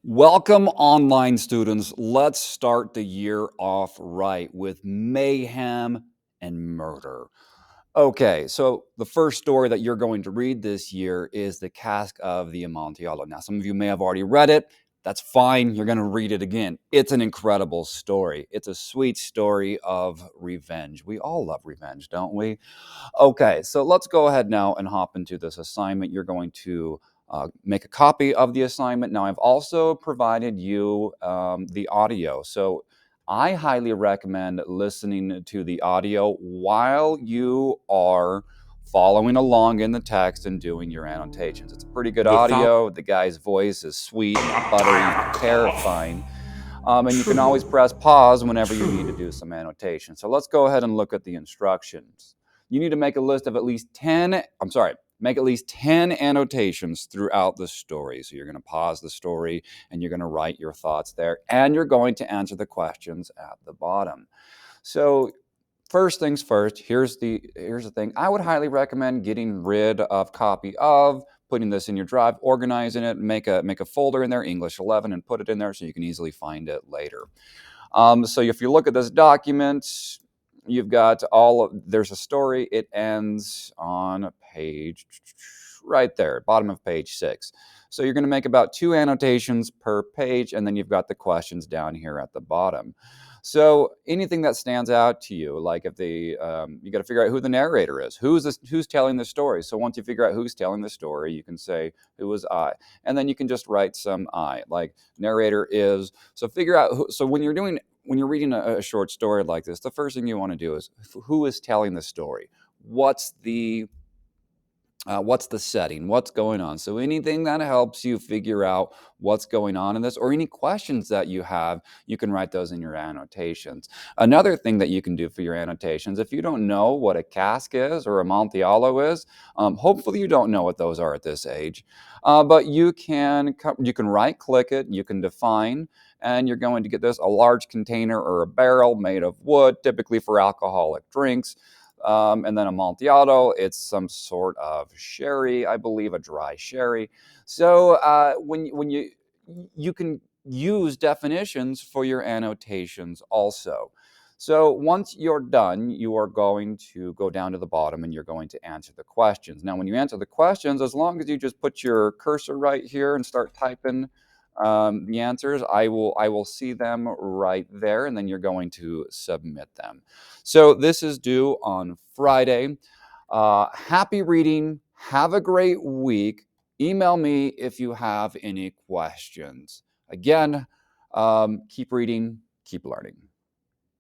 Welcome, online students. Let's start the year off right with mayhem and murder. Okay, so the first story that you're going to read this year is the Cask of the Amontillado. Now, some of you may have already read it. That's fine. You're going to read it again. It's an incredible story. It's a sweet story of revenge. We all love revenge, don't we? Okay, so let's go ahead now and hop into this assignment. You're going to make a copy of the assignment. Now, I've also provided you the audio. So I highly recommend listening to the audio while you are following along in the text and doing your annotations. It's a pretty good You found audio. The guy's voice is sweet, buttery, terrifying. And you can always true. press pause whenever you need to do some annotation. So let's go ahead and look at the instructions. You need to make a list of at least 10, make at least 10 annotations throughout the story. So you're going to pause the story and you're going to write your thoughts there, and you're going to answer the questions at the bottom. So first things first, here's the thing. I would highly recommend getting rid of copy of, putting this in your drive, organizing it, make a folder in there, English 11, and put it in there so you can easily find it later. So if you look at this document, you've got there's a story. It ends on page right there, bottom of page 6. So you're going to make about 2 annotations per page, and then you've got the questions down here at the bottom. So anything that stands out to you, like if you got to figure out who the narrator is, who's telling the story. So once you figure out who's telling the story, you can say, who was I? And then you can just write some I, like narrator is. So figure out so when you're reading a short story like this, the first thing you want to do is who is telling the story? What's the setting? What's going on? So anything that helps you figure out what's going on in this, or any questions that you have, you can write those in your annotations. Another thing that you can do for your annotations, if you don't know what a cask is or Amontillado is, hopefully you don't know what those are at this age, but you can right click it, you can define, and you're going to get a large container or a barrel made of wood, typically for alcoholic drinks. And then Amontillado, it's some sort of sherry, I believe, a dry sherry. So when you can use definitions for your annotations also. So once you're done, you are going to go down to the bottom and you're going to answer the questions. Now, when you answer the questions, as long as you just put your cursor right here and start typing the answers, I will see them right there, and then you're going to submit them. So this is due on Friday. Happy reading. Have a great week. Email me if you have any questions. Again, keep reading, keep learning.